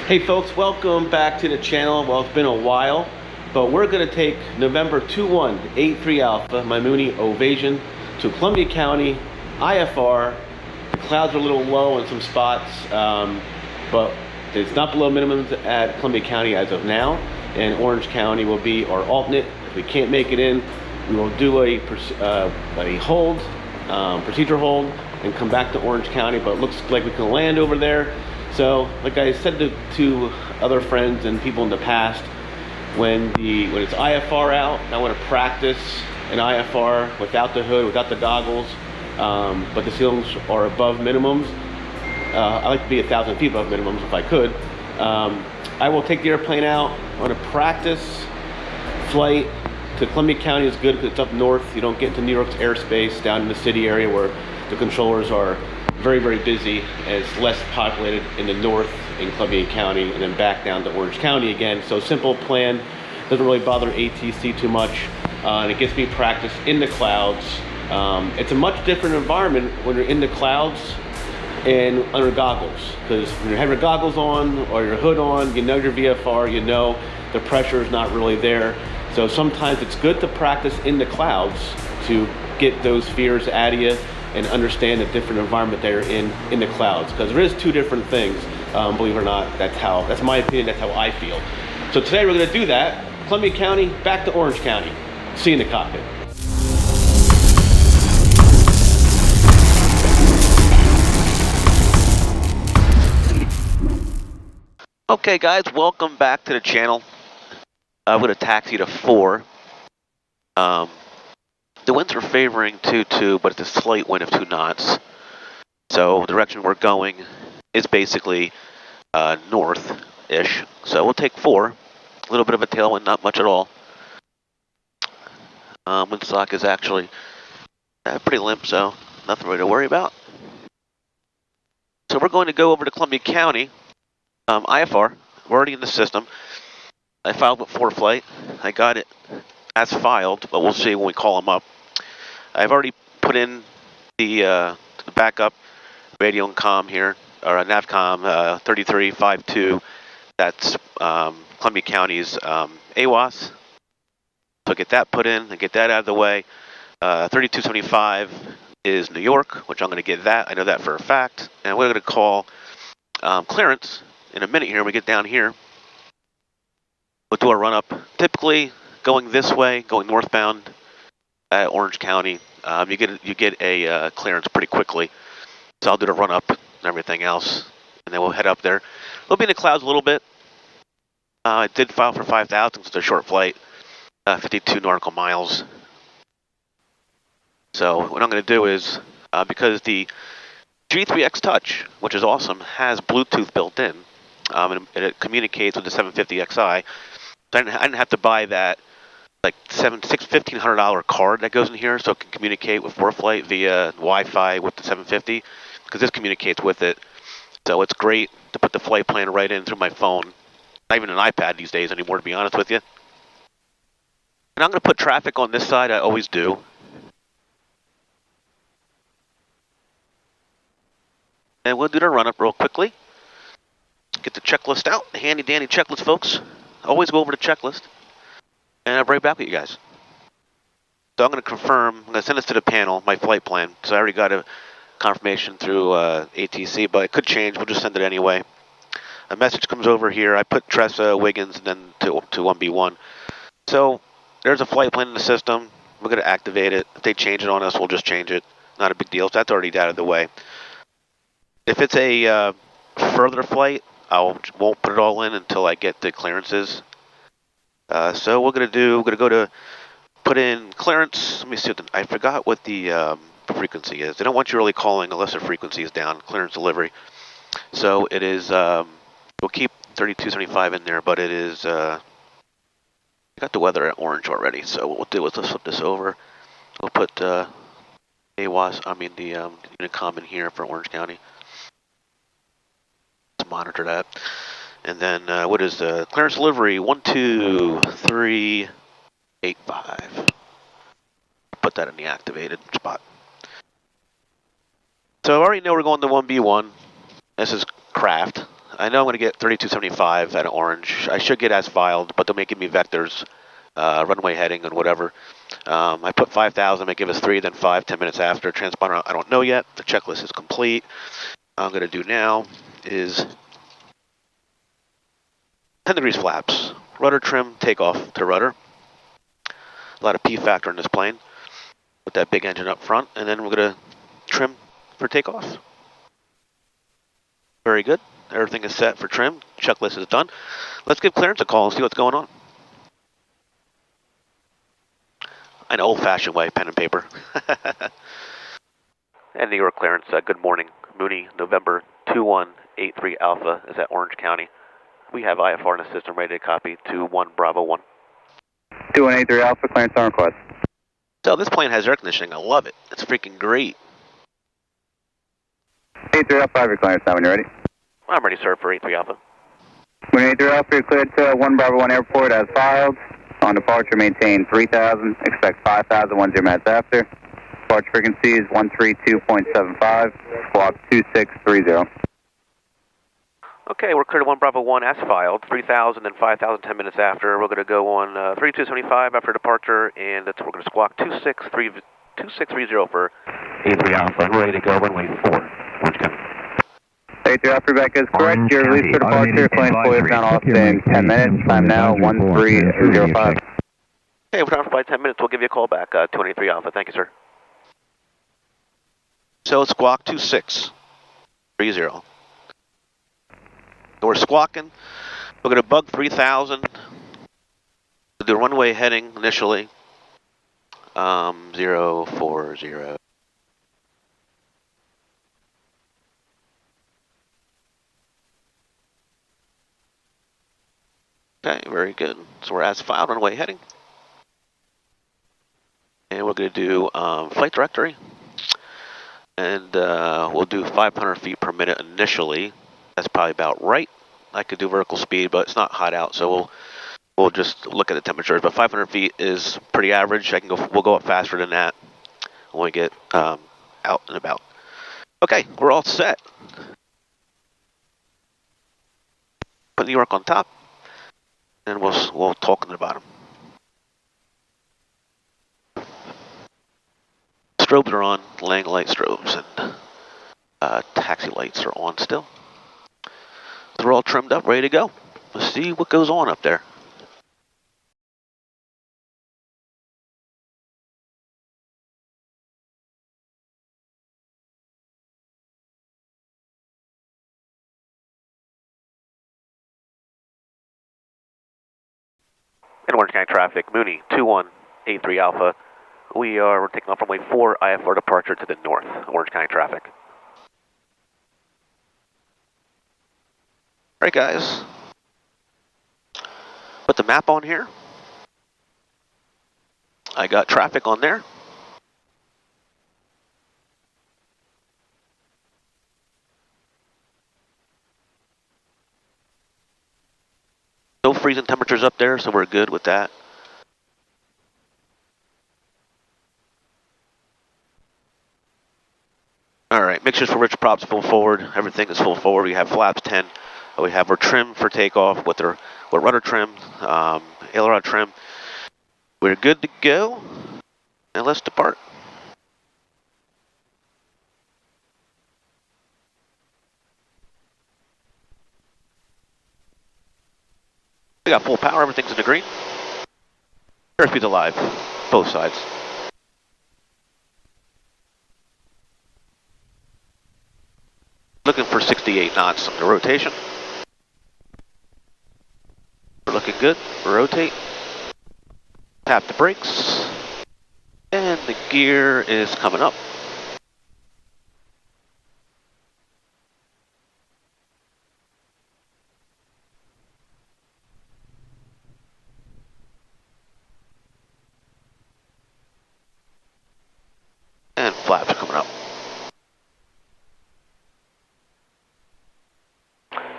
Hey folks, welcome back to the channel. Well, it's been a while, but we're going to take November 2183 Alpha, my Mooney Ovation, to Columbia County, IFR. The clouds are a little low in some spots, but it's not below minimums at Columbia County as of now, and Orange County will be our alternate. If we can't make it in, we will do a hold, procedure hold, and come back to Orange County, but it looks like we can land over there. So, like I said to other friends and people in the past, when it's IFR out, I want to practice an IFR without the hood, without the goggles, but the ceilings are above minimums. I like to be 1,000 feet above minimums if I could. I will take the airplane out. I want to practice flight to Columbia County is good because it's up north. You don't get into New York's airspace down in the city area where the controllers are very, very busy, and it's less populated in the north in Columbia County, and then back down to Orange County again. So simple plan, doesn't really bother ATC too much, and it gets me practice in the clouds. It's a much different environment when you're in the clouds and under goggles, because when you have your goggles on or your hood on, you know your VFR, you know the pressure is not really there. So sometimes it's good to practice in the clouds to get those fears out of you and understand the different environment they're in the clouds, because there is two different things. Believe it or not, that's my opinion, that's how I feel. So today we're going to do that. Columbia County, back to Orange County. See you in the cockpit. Okay guys, welcome back to the channel. I'm going to taxi to 4. The winds are favoring 2-2, but it's a slight wind of 2 knots. So the direction we're going is basically north-ish. So we'll take 4. A little bit of a tailwind, not much at all. Windsock is actually pretty limp, so nothing really to worry about. So we're going to go over to Columbia County, IFR. We're already in the system. I filed with Preflight. I got it as filed, but we'll see when we call them up. I've already put in the backup radio and comm here, or Navcom 3352. That's Columbia County's AWAS. So get that put in and get that out of the way. 3275 is New York, which I'm going to get that. I know that for a fact. And we're going to call clearance in a minute here. When we get down here, we'll do a run up. Typically going this way, going northbound at Orange County, you get a clearance pretty quickly. So I'll do the run up and everything else, and then we'll head up there. We'll be in the clouds a little bit. I did file for 5,000, it's a short flight, 52 nautical miles. So what I'm going to do is, because the G3X Touch, which is awesome, has Bluetooth built in, and it communicates with the 750XI. So I didn't have to buy that like $1,500 card that goes in here, so it can communicate with Preflight via Wi-Fi with the 750, because this communicates with it. So it's great to put the flight plan right in through my phone. Not even an iPad these days anymore, to be honest with you. And I'm going to put traffic on this side, I always do. And we'll do the run-up real quickly. Get the checklist out, the handy-dandy checklist, folks. Always go over the checklist. And I'll be right back with you guys. So I'm going to confirm, I'm going to send this to the panel, my flight plan. So I already got a confirmation through ATC, but it could change. We'll just send it anyway. A message comes over here. I put Tressa, Wiggins, and then to 1B1. So there's a flight plan in the system. We're going to activate it. If they change it on us, we'll just change it. Not a big deal. So that's already out of the way. If it's a further flight, I won't put it all in until I get the clearances. So we're going to go to put in clearance. Let me see. I forgot what the frequency is. They don't want you really calling unless the frequency is down. Clearance delivery. So it is. We'll keep 3275 in there, but it is. I got the weather at orange already. So what we'll do is let's flip this over. We'll put AWAS. I mean the Unicom in here for Orange County. Let's monitor that. And then what is the clearance delivery? 12385. Put that in the activated spot. So I already know we're going to 1B1. This is craft. I know I'm going to get 3275 at Orange. I should get as filed, but they'll make give me vectors, runway heading and whatever. I put 5,000, they give us 3, then 5, 10 minutes after. Transponder, I don't know yet. The checklist is complete. What I'm going to do now is 10 degrees flaps. Rudder trim, takeoff to rudder. A lot of P factor in this plane with that big engine up front. And then we're going to trim for takeoff. Very good. Everything is set for trim. Checklist is done. Let's give clearance a call and see what's going on. An old-fashioned way, pen and paper. And New York clearance, good morning. Mooney, November 2183 Alpha is at Orange County. We have IFR in the system ready to copy to 1 Bravo 1. 2183 Alpha, clearance on request. So this plane has air conditioning. I love it. It's freaking great. 83 Alpha, have your clearance now when you're ready. I'm ready, sir, for 83 Alpha. 2183 Alpha, you're cleared to 1 Bravo 1 airport as filed. On departure, maintain 3,000. Expect 5,000 10 minutes after. Departure frequency is 132.75. Squawk 2630. Okay, we're clear to 1 Bravo 1 as filed. 3,000 and 5,000 10 minutes after. We're going to go on 3275 after departure, and we're going to squawk 2630 for 83 Alpha. We're ready to go, runway 4. Orange County. 83 Alpha, feedback is correct. Orange Your release for departure, plane fully down off in 10 minutes. Time now 13205. Okay, we're down for flight 10 minutes. We'll give you a call back, 23 Alpha. Thank you, sir. So squawk 2630. So we're squawking. We're going to bug 3,000. We'll do runway heading initially. 040. Okay, very good. So we're as filed, runway heading. And we're going to do flight directory. And we'll do 500 feet per minute initially. That's probably about right. I could do vertical speed, but it's not hot out, so we'll just look at the temperatures. But 500 feet is pretty average. We'll go up faster than that when we get out and about. Okay, we're all set. Put New York on top, and we'll talk on the bottom. Strobes are on, laying light strobes, and taxi lights are on still. So we're all trimmed up, ready to go. Let's see what goes on up there. In Orange County traffic, Mooney, 2183 Alpha. We're taking off runway 4, IFR departure to the north, Orange County traffic. All right, guys. Put the map on here. I got traffic on there. No freezing temperatures up there, so we're good with that. All right, mixtures for rich props full forward. Everything is full forward. We have flaps 10. We have our trim for takeoff with rudder trim, aileron trim. We're good to go. And let's depart. We got full power. Everything's in the green. Airspeed's alive, both sides. Looking for 68 knots on the rotation. We're looking good. Rotate. Tap the brakes. And the gear is coming up. And flaps are coming up.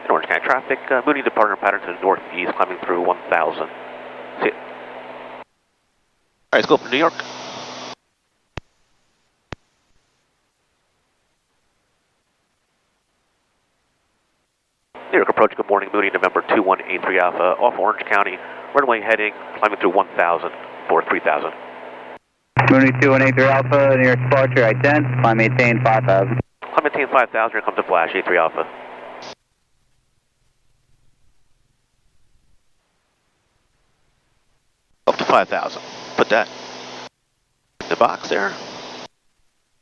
In Orange County traffic, Mooney departure pattern to the northeast, climbing through 1,000. See it. All right, let's go up to New York. New York November 2183 Alpha, off Orange County, runway heading, climbing through 1000 for 3000. Mooney 2183 Alpha, near departure, ident, climb maintain 5000. Climb maintain 5000, here comes a flash, 83 Alpha. Up to 5000. Put that in the box there.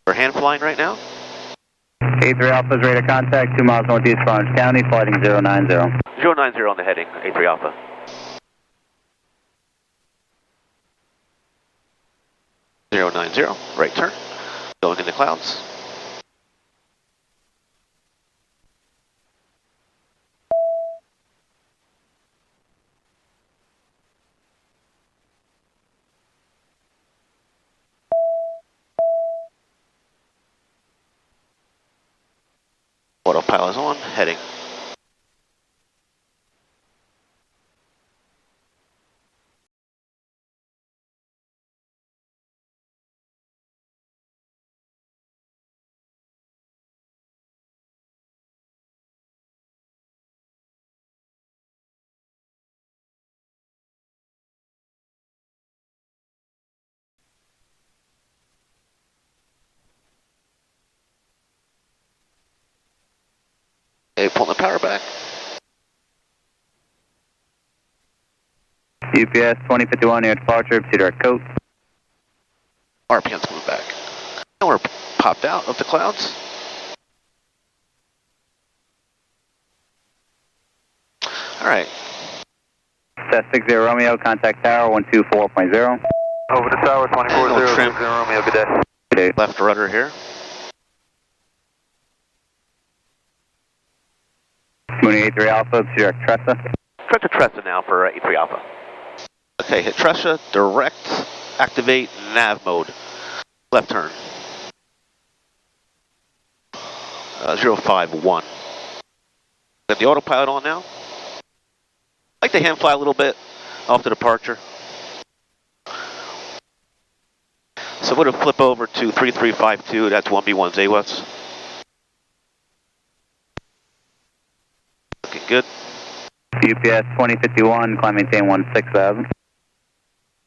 We're hand flying right now. 83 Alpha's radar contact, 2 miles northeast of Orange County, flighting 090. 090 on the heading, 83 Alpha. Zero 90, right turn, going in the clouds. Autopilot is on, heading. Okay, pulling the power back. UPS 2051 near departure, proceed direct coast. RPM's coming back. And we're popped out of the clouds. All right. Set 60 Romeo, contact tower 124.0. Over the tower, 24-0, Trim. Romeo, good day. Good day. Left rudder here. Mooney 83 Alpha, proceed direct Tressa. Direct to Tressa now for 83 Alpha. Okay, hit Tressa, direct, activate nav mode. Left turn. 051. Got the autopilot on now. I like to hand fly a little bit off the departure. So I'm going to flip over to 3352, that's 1B1 Zawas. Looking good. UPS 2051, climb maintain 16,000.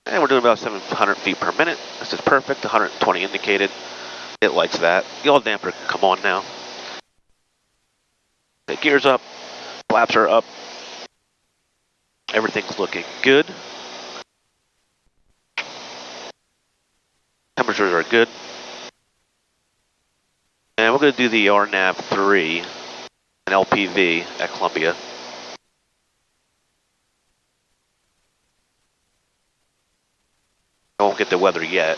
And we're doing about 700 feet per minute. This is perfect, 120 indicated. It likes that. The oil damper can come on now. The gears up, flaps are up. Everything's looking good. Temperatures are good. And we're going to do the RNAV 3 and LPV at Columbia. I won't get the weather yet.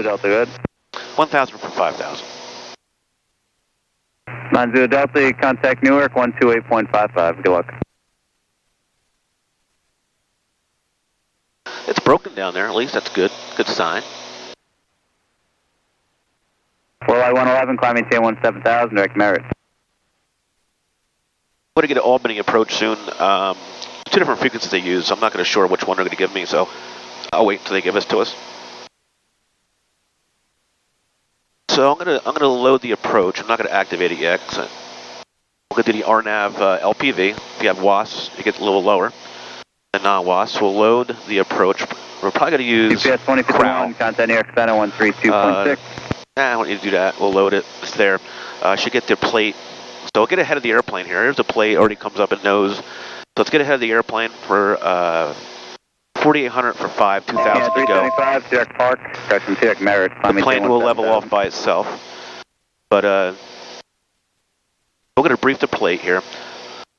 Delta, good. 1,000 for 5,000. 90 Delta, contact Newark 128.55, good luck. It's broken down there, at least that's good. Good sign. Well, I 111, climb maintain 17,000, direct merit. I'm going to get an Albany approach soon. Two different frequencies they use, so I'm not going to sure which one they're going to give me, so I'll wait until they give this to us. So I'm gonna load the approach. I'm not gonna activate it yet. We're gonna do the RNAV LPV. If you have WAS, it gets a little lower than non-WAS. We'll load the approach. We're probably gonna use UPS 2051, contact New York Center 132.6. I don't need to do that. We'll load it. It's there. Should get the plate. So we'll get ahead of the airplane here. Here's the plate. Already comes up and knows. So let's get ahead of the airplane for 4,800 for 5, 2,000 to go. 375, direct park, correction, direct merit. The plane will level off by itself. But we're going to brief the plate here.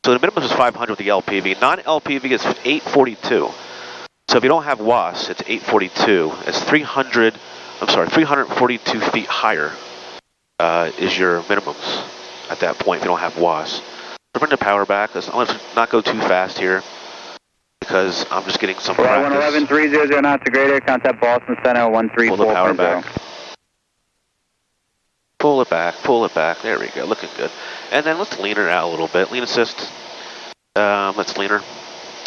So the minimum is 500 with the LPV. Non-LPV is 842. So if you don't have WAS, it's 842. It's 342 feet higher is your minimums at that point if you don't have WAS. So bring the power back. Let's not go too fast here, because I'm just getting some practice. 111, 300 knots to greater, contact Boston Center 134.0. Pull the power back. Pull it back, pull it back. There we go, looking good. And then let's lean her out a little bit. Lean assist. Let's lean her.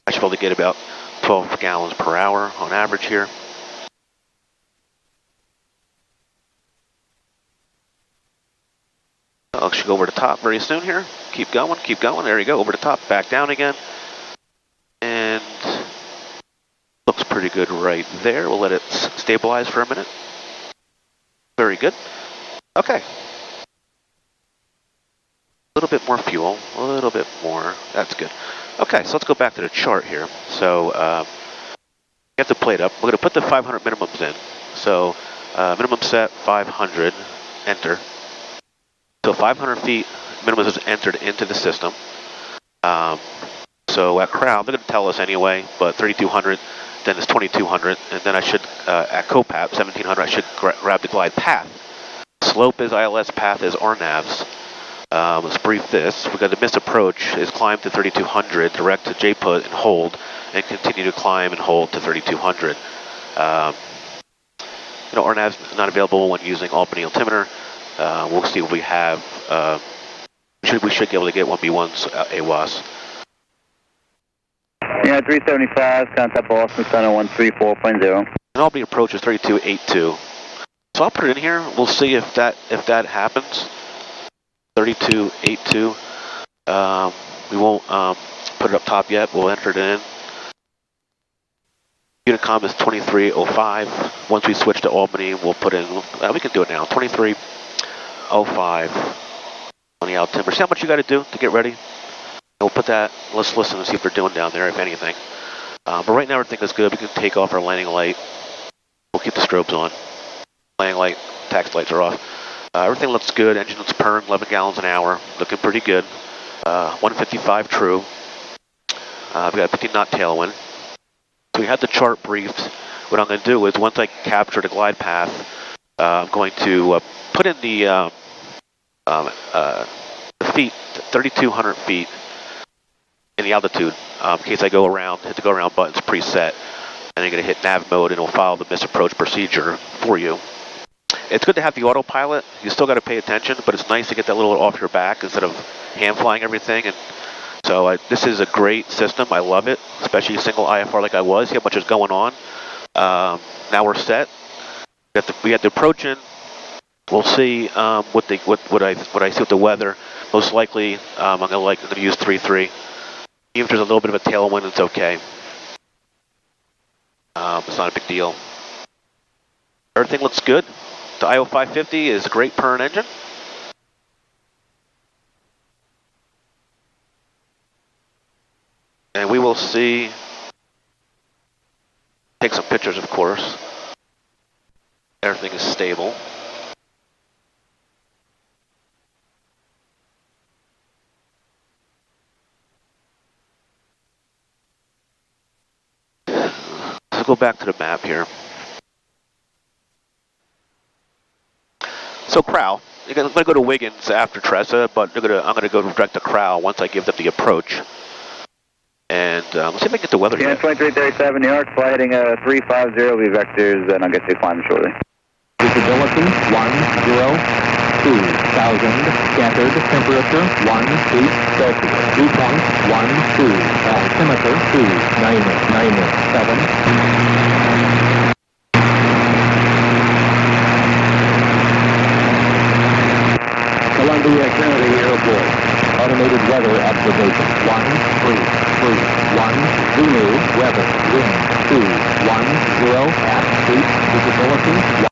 I should be able to get about 12 gallons per hour on average here. I should go over the top very soon here. Keep going, keep going. There you go, over the top, back down again. And looks pretty good right there. We'll let it stabilize for a minute. Very good. Okay. A little bit more fuel, a little bit more. That's good. Okay, so let's go back to the chart here. So you have to plate up. We're going to put the 500 minimums in. So minimum set 500, enter. So 500 feet minimum is entered into the system. So at crowd, they're going to tell us anyway, but 3200, then it's 2200, and then I should, at COPAP, 1700, I should grab the glide path. Slope is ILS, path is RNAVs. Let's brief this. We've got the missed approach is climb to 3200, direct to JPUT and hold, and continue to climb and hold to 3200. RNAVs not available when using Albany altimeter. We'll see what we have. We should be able to get 1B1's AWAS. Yeah, 375, contact Boston, Center 134.0. And Albany approach is 3282. So I'll put it in here. We'll see if that happens. 3282. We won't put it up top yet. We'll enter it in. Unicom is 2305. Once we switch to Albany, we'll put in. We can do it now. 2305 on the altimeter. See how much you got to do to get ready. We'll put that. Let's listen and see what they're doing down there, if anything. But right now everything is good. We can take off our landing light. We'll keep the strobes on. Landing light, taxi lights are off. Everything looks good. Engine looks purring, 11 gallons an hour. Looking pretty good. 155 true. We got a 15 knot tailwind. So we had the chart briefed. What I'm going to do is once I capture the glide path, I'm going to put in the feet, 3,200 feet in the altitude. In case I go around, hit the go around buttons preset, and you're going to hit nav mode, and it'll follow the misapproach procedure for you. It's good to have the autopilot. You still got to pay attention, but it's nice to get that little off your back instead of hand flying everything. And so this is a great system. I love it, especially single IFR like I was. See how much is going on. Now we're set. We had the approach in. We'll see what I see with the weather. Most likely, I'm going to use 3-3. Even if there's a little bit of a tailwind, it's okay. It's not a big deal. Everything looks good. The IO 550 is a great purring engine. And we will see. Take some pictures, of course. Everything is stable. Let's go back to the map here. So Crow, I'm going to go to Wiggins after Tressa, but I'm going to go direct to Crow once I give them the approach. And let's see if I can get the weather. Yeah, 2337 New York, flight heading 350, will be vectors, and I'll get you climbing shortly. Visibility 102,000, scattered temperature 18 Celsius, dew point 12, altimeter 2997. Columbia County Airport. Automated weather observation 1331 Zulu weather wind 210 at 8 visibility 1.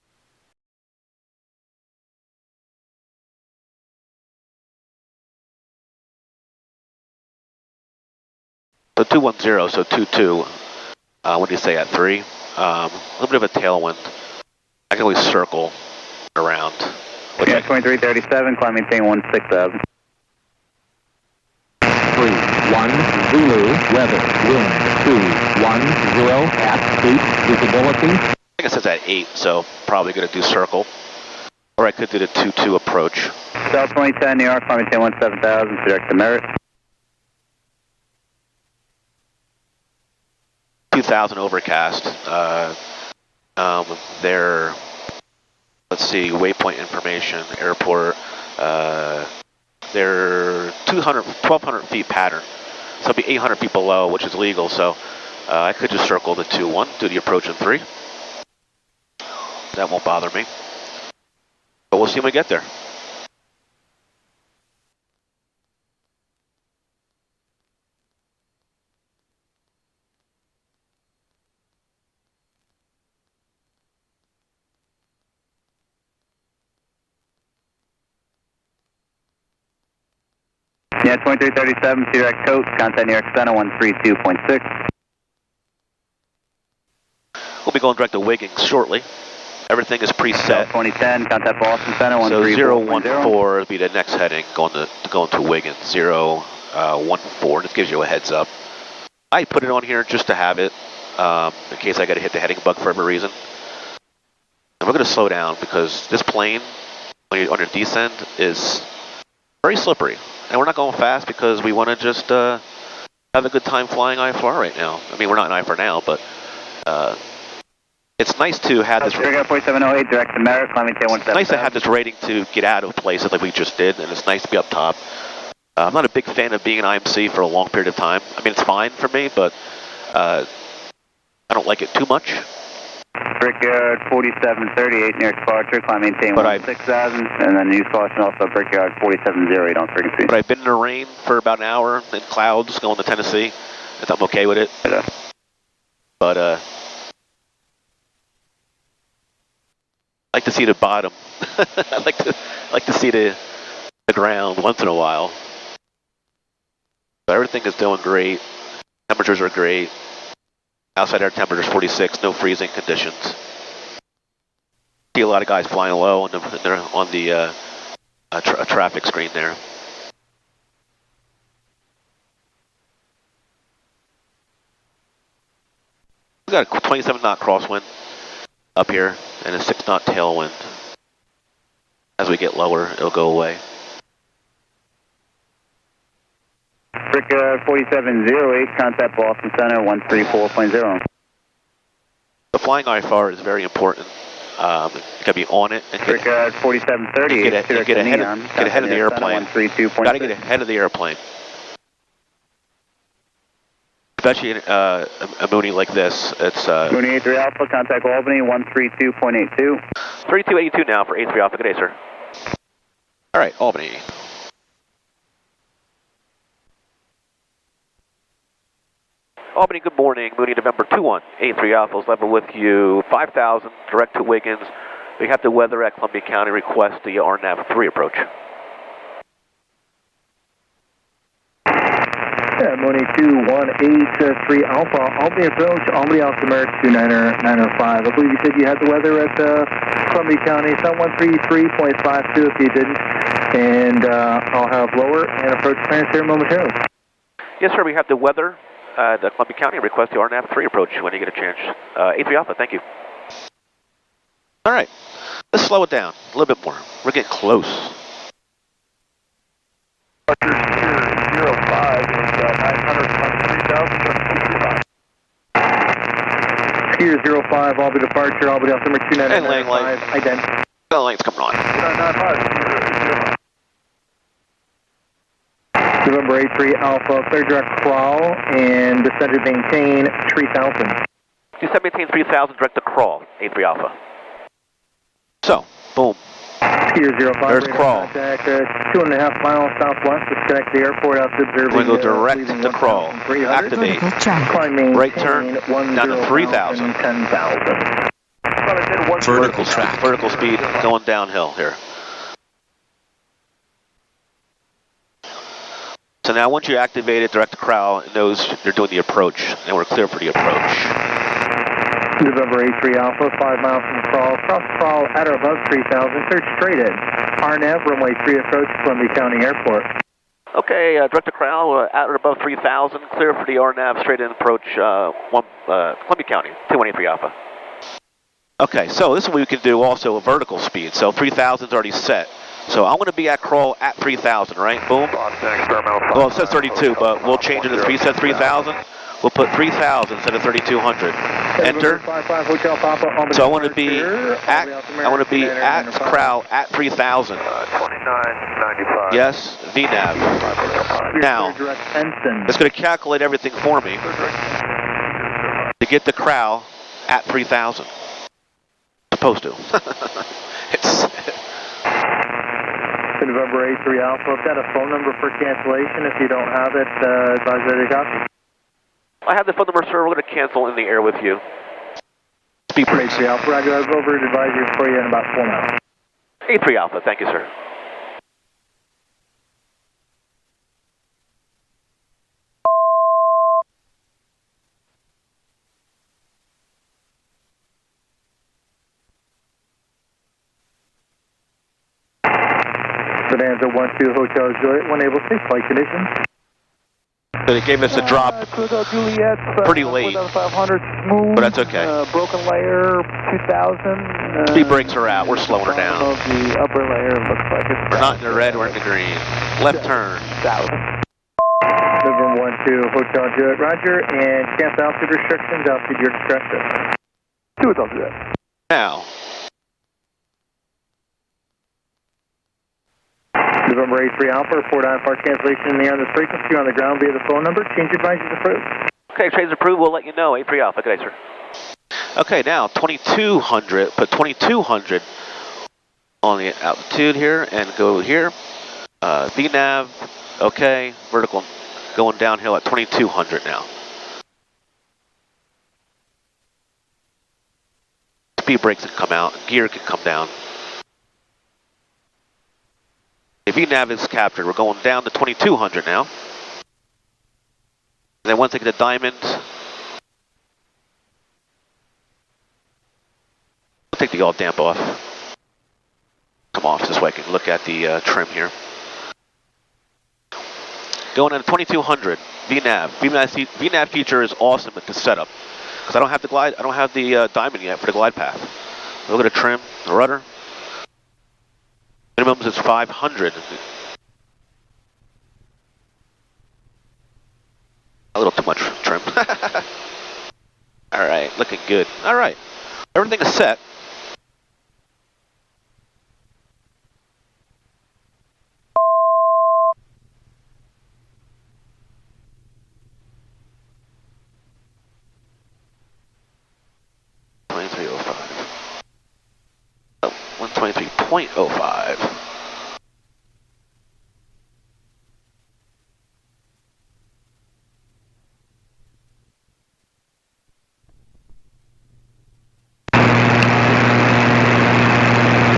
So 210, so 22. What do you say at 3? A little bit of a tailwind. I can always circle around. Yeah, 2337, climb maintain 16,000. 31 Zulu weather wind 210 at 8 visibility. I think it says at 8, so probably going to do circle. Or I could do the 2-2 approach. South 2010 New York, climb maintain 17,000, direct to Merritt. 2,000 overcast. They're let's see, waypoint information, airport. They're 1,200 feet pattern. So it'll be 800 feet below, which is legal. So I could just circle the 2-1, do the approach in 3. That won't bother me. But we'll see when we get there. Yeah, 2337, G3X Coat, contact New York Center 132.6. We'll be going direct to Wiggins shortly. Everything is preset. 2010, contact Boston Center So 134.0. 014 will be the next heading, going to Wiggins. 014. This gives you a heads up. I put it on here just to have it, in case I got to hit the heading bug for whatever reason. And we're going to slow down because this plane, when you're on your descent, is very slippery. And we're not going fast because we want to just have a good time flying IFR right now. I mean, we're not in IFR now, but it's nice to have this. 4708, direct to Merritt, climbing It's nice to have this rating to get out of places like we just did, and it's nice to be up top. I'm not a big fan of being an IMC for a long period of time. I mean, it's fine for me, but I don't like it too much. Brickyard 4738, near departure, climb maintain 6,000, and then use caution also Brickyard 4708 on frequency. But I've been in the rain for about an hour in clouds going to Tennessee, and I'm okay with it. But I like to see the bottom. I like to see the ground once in a while. But everything is doing great. Temperatures are great. Outside air temperatures 46, no freezing conditions. See a lot of guys flying low on the traffic screen there. We got a 27 knot crosswind up here and a 6 knot tailwind. As we get lower, it'll go away. Brickyard 4708, contact Boston Center 134.0. The flying IFR is very important. You gotta be on it and Brickyard 4730, get ahead of the airplane. Gotta get ahead of the airplane. Especially in a Mooney like this. It's Mooney 83 Alpha, contact Albany 132.82. 3282 now for 83 Alpha. Good day, sir. All right, Albany. Albany, good morning. Mooney, November 21, 83 Alpha is level with you. 5,000, direct to Wiggins. We have the weather at Columbia County. Request the RNAV 3 approach. Yeah, Mooney 2183 Alpha, Albany approach, Albany altimeter 29905. I believe you said you had the weather at Columbia County, Sun 133.52 if you didn't. And I'll have lower and approach clearance here momentarily. Yes, sir, we have the weather. The Columbia County, request the RNAV 3 approach when you get a chance. 83 Alpha, thank you. All right, let's slow it down a little bit more. We're getting close. Tier 05 is 900, Tier 05, Albany departure, Albany altimeter 29905. Ident. The lights coming on. 995. November 83 Alpha, clear direct crawl and descended maintain 3000. Descend maintain 3000, direct to crawl, 83 Alpha. So, boom. Tier 05, there's crawl. Contact 2.5 miles southwest, disconnect the airport after observing. We go direct to crawl. Activate. Right turn, down to 3000. 10,000. Vertical track. Vertical speed going downhill here. So now once you activate it, direct to crawl, it knows you're doing the approach, and we're clear for the approach. November 83 Alpha, 5 miles from crawl, cross crawl at or above 3000, clear straight in. RNAV, runway 3 approach, Columbia County Airport. Okay, direct to crawl, at or above 3000, clear for the RNAV, straight in approach, Columbia County, 2183 Alpha. Okay, so this is what we can do also a vertical speed, so 3000 is already set. So I'm going to be at crawl at 3000, right? Boom. Well, it says 32, but we'll change it to 3 3000. We'll put 3,000 instead of 3,200. Enter. 55 Hotel Papa, Albany So I want to be departure, at, Albany, South I want to be American, at 995. Crow at 3,000. 2995. Yes, VNAV. Now, Direct Ensign. it's going to calculate everything for me to get the Crow at 3,000. Supposed to. It's November 83 Alpha, I've got a phone number for cancellation. If you don't have it, advise that they copy. I have the phone number, sir. We're going to cancel in the air with you. Speed brakes. 83 Alpha, Roger, I'll go over and advise you for you in about 4 minutes. 83 Alpha, thank you, sir. Bonanza 12 Hotel Juliet, one able safe flight conditions. So they gave us a drop Hotel Juliet, pretty late, 500 smooth, but that's okay. Broken layer 2000. Speed brakes are out. We're slowing her down. The upper layer looks like it's We're not in the red, we're in the green. Left turn. November 12 Hotel Juliet, Roger, and cancel altitude restrictions, altitude your discretion. Do it, I'll do that. Now, November 83 Alpha, report IFR cancellation in the air on this frequency on the ground via the phone number. Change advices approved. okay, trades approved. We'll let you know. 83 Alpha. Good day, sir. Okay, now 2200. Put 2200 on the altitude here and go here. VNAV. Okay, vertical going downhill at 2200 now. Speed brakes can come out. Gear can come down. The VNAV is captured. We're going down to 2200 now. And then once I get a diamond, we'll take the all damp off. Come off this way I can look at the trim here. Going into 2200, VNAV. VNAV feature is awesome at the setup because I don't have the glide. I don't have the diamond yet for the glide path. Look at the trim, the rudder. Minimums is 500. A little too much trim. All right, looking good. All right, everything is set. Oh, 123.05.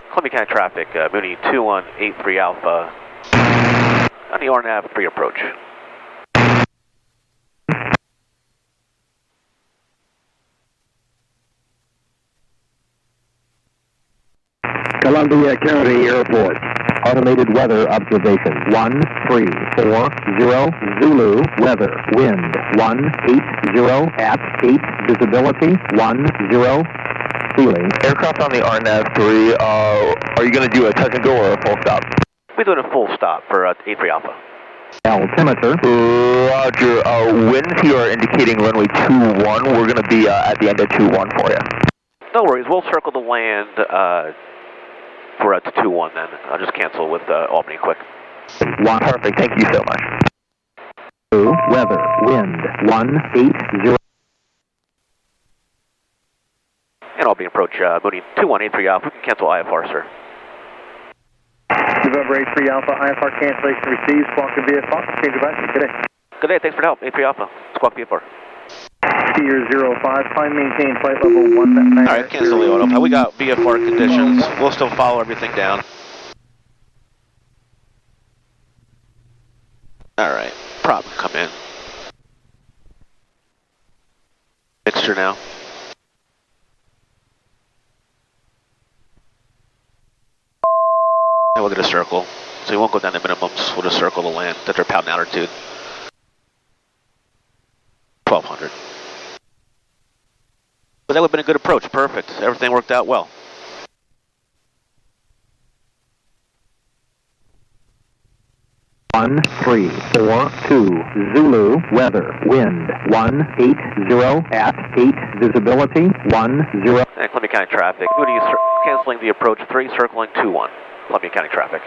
Columbia County traffic, Mooney 2183 Alpha on the RNAV pre-approach. Columbia County Airport. Automated weather observation. 1340 Zulu. Weather. Wind 180 at 8. Visibility 10. Ceiling. Aircraft on the RNAV 3, are you going to do a touch and go or a full stop? We're doing a full stop for 83 Alpha. Altimeter. Roger, winds here are indicating runway 21. We're going to be at the end of 21 for you. No worries, we'll circle the land for to 21 then. I'll just cancel with Albany quick. Perfect, thank you so much. Weather. Wind 180. And Albany approach Mooney 2183 Alpha. We can cancel IFR, sir. November 83 Alpha, IFR cancellation received. Squawk and VFR. Change advices. Good day. Good day, thanks for the help. 83 Alpha. Squawk VFR. Steer 05, climb maintain flight level 19. Alright, cancel the auto. We got VFR conditions. We'll still follow everything down. Alright, prop come in. Mixture now. And we'll get a circle. So we won't go down to minimums. We'll just circle the land at their pound altitude. 1200. But that would have been a good approach. Perfect. Everything worked out well. 1342 Zulu, weather, wind 180 at 8, visibility 10. And Columbia County traffic. Mooney is canceling the approach 3, circling 21. Columbia County traffic.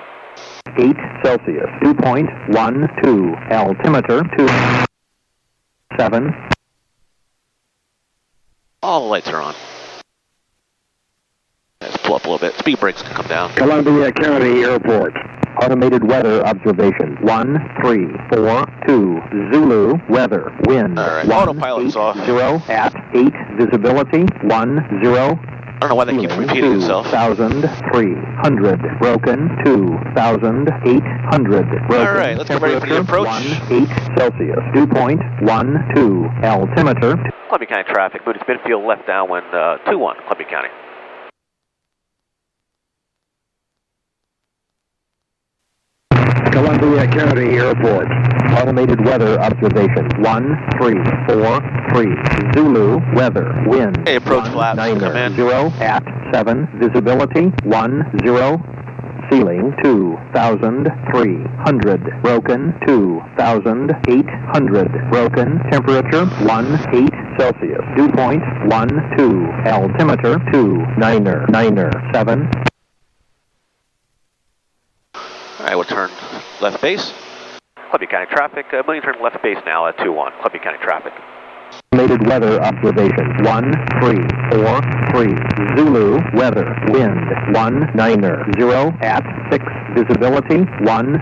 8 Celsius, 2.12, altimeter 27. All the lights are on. Let's pull up a little bit. Speed brakes can come down. Columbia County Airport. Automated weather observation 1342 Zulu, weather, wind. All right, autopilot's off. 0 at 8, visibility 10. I don't know why that keeps repeating itself. 2,300 broken, 2,800 broken. All right, let's get ready for the approach. 8 Celsius, 2.12, altimeter. Columbia County traffic. Moody's midfield left downwind 21, Columbia County. Columbia County Airport. Automated weather observation 1343 Zulu, weather, wind. Hey, approach flaps, come in. 0 at 7, visibility 10, ceiling 2,300 broken, 2,800 broken, temperature 18 Celsius, 2.12, altimeter 2997. All right, we'll turn left base. Columbia County traffic. Mooney turn left base now at 21. Columbia County traffic. Automated weather observation 1343 Zulu, weather, wind 19 at 6, visibility 10,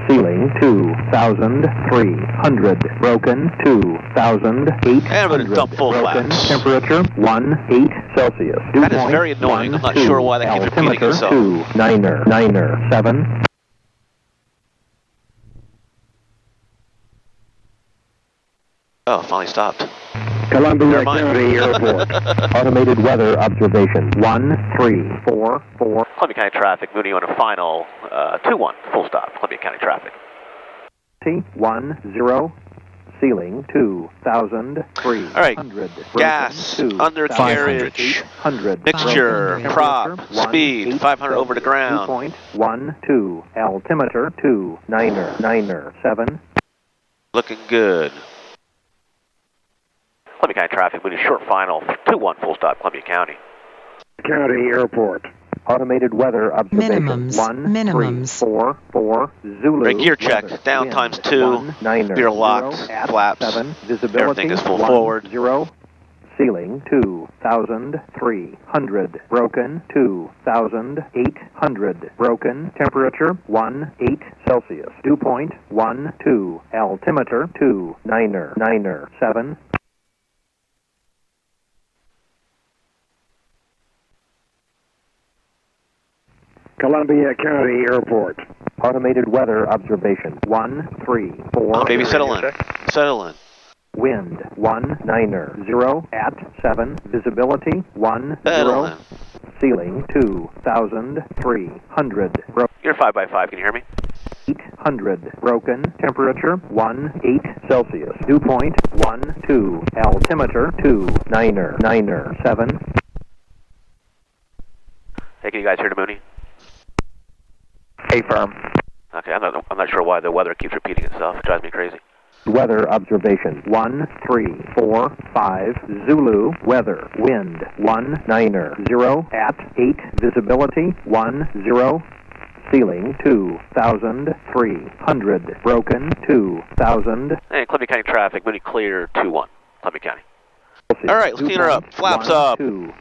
ceiling 2,300 broken, 2,800 And we're gonna dump full broken, flaps. temperature 18 Celsius. That is very annoying. I'm not sure why that keeps repeating itself. 2997. Oh, finally stopped. Columbia County Airport. Automated weather observation 1344. Columbia County traffic. Mooney on a final 21. Full stop. Columbia County traffic. 10, ceiling 2,300. All right. Gas, undercarriage, mixture, prop, speed, 500 over the ground. 2.12, altimeter 2997. Looking good. Columbia County traffic. Mooney short final 21. Full stop. Columbia County. County Airport. Automated weather observation. Minimums. 144 Zulu. Right, gear check. Weather, Down wind, times 2. 19, Gear locked. 0 Flaps. 7, visibility, Everything is full forward. 0, ceiling 2,300 broken, 2,800 broken, temperature 18 Celsius, 2.12, altimeter 2997. Columbia County Airport. Automated weather observation 134. Oh, baby, settle in. Settle in. Wind 190 at 7, visibility 10, Settle in. ceiling 2,300 You're 5x5. Can you hear me? 800 broken, temperature 18 Celsius, 2.12, altimeter 2997. Hey, can you guys hear the Mooney? Hey, firm. Okay, I'm not sure why the weather keeps repeating itself. It drives me crazy. Weather observation 1345 Zulu, weather, wind 190 at 8, visibility 10, ceiling 2,300 broken, 2,000. Hey, Columbia County traffic. Mooney clear 21. Columbia County. All right, let's clean her up. Flaps up.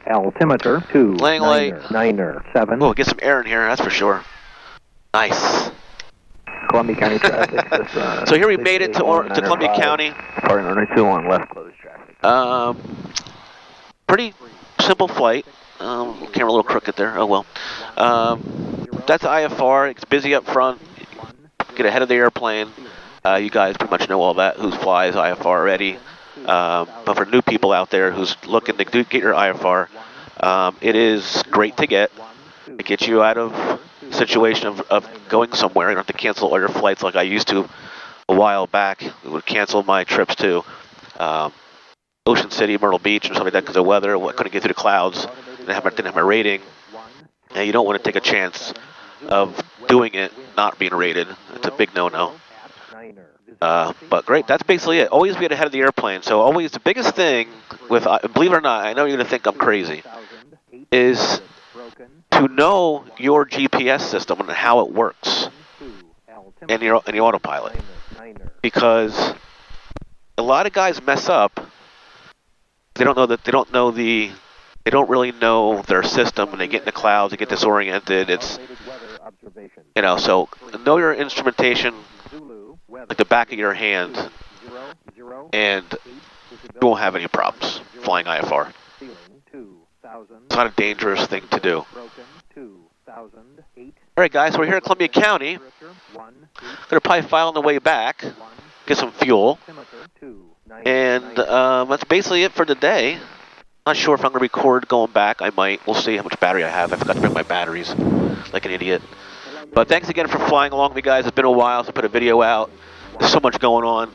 Altimeter Laying light. 2,997. We'll get some air in here, that's for sure. Nice. Columbia County traffic. So here we made it to Columbia County. Departing runway 21, left closed traffic. Pretty simple flight. Camera a little crooked there. Oh well. That's IFR. It's busy up front. Get ahead of the airplane. You guys pretty much know all that. Who flies IFR already? But for new people out there who's looking to get your IFR, it is great to get. It gets you out of situation of going somewhere. You don't have to cancel all your flights like I used to a while back. We would cancel my trips to Ocean City, Myrtle Beach, or something like that because of weather. I couldn't get through the clouds. Didn't have my rating. And you don't want to take a chance of doing it, not being rated. It's a big no-no. But great, that's basically it. Always be ahead of the airplane. So always the biggest thing with, believe it or not, I know you're going to think I'm crazy, is to know your GPS system and how it works and your autopilot. Because a lot of guys mess up. They don't really know their system, and they get in the clouds, they get disoriented. It's, you know, so know your instrumentation like the back of your hand, and you won't have any problems flying IFR. It's not a dangerous thing to do. Alright guys, so we're here in Columbia County. Gonna probably file on the way back, get some fuel, and that's basically it for today. Not sure if I'm gonna record going back. I might. We'll see how much battery I have. I forgot to bring my batteries, like an idiot. But thanks again for flying along with me, guys. It's been a while since I put a video out. There's so much going on,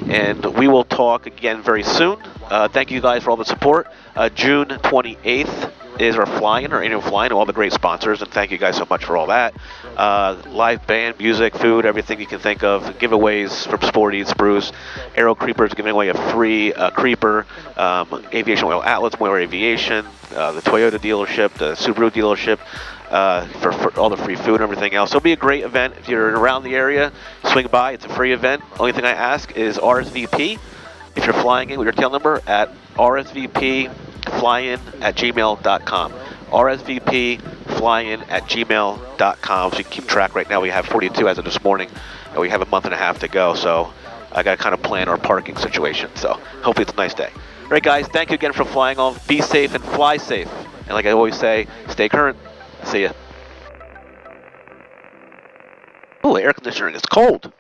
and we will talk again very soon. Thank you guys for all the support. June 28th is our flying, our annual flying, all the great sponsors, and thank you guys so much for all that. Live band, music, food, everything you can think of. Giveaways from Sporty, Spruce, Aero Creepers giving away a free creeper, Aviation Oil Outlets, Moyer Aviation, the Toyota dealership, the Subaru dealership, for all the free food and everything else. So it'll be a great event. If you're around the area, swing by. It's a free event. Only thing I ask is RSVP. If you're flying in with your tail number at rsvpflyin@gmail.com. rsvpflyin@gmail.com. So you can keep track. Right now we have 42 as of this morning, and we have a month and a half to go. So I got to kind of plan our parking situation. So hopefully it's a nice day. All right, guys. Thank you again for flying on. Be safe and fly safe. And like I always say, stay current. See ya. Ooh, air conditioning is cold.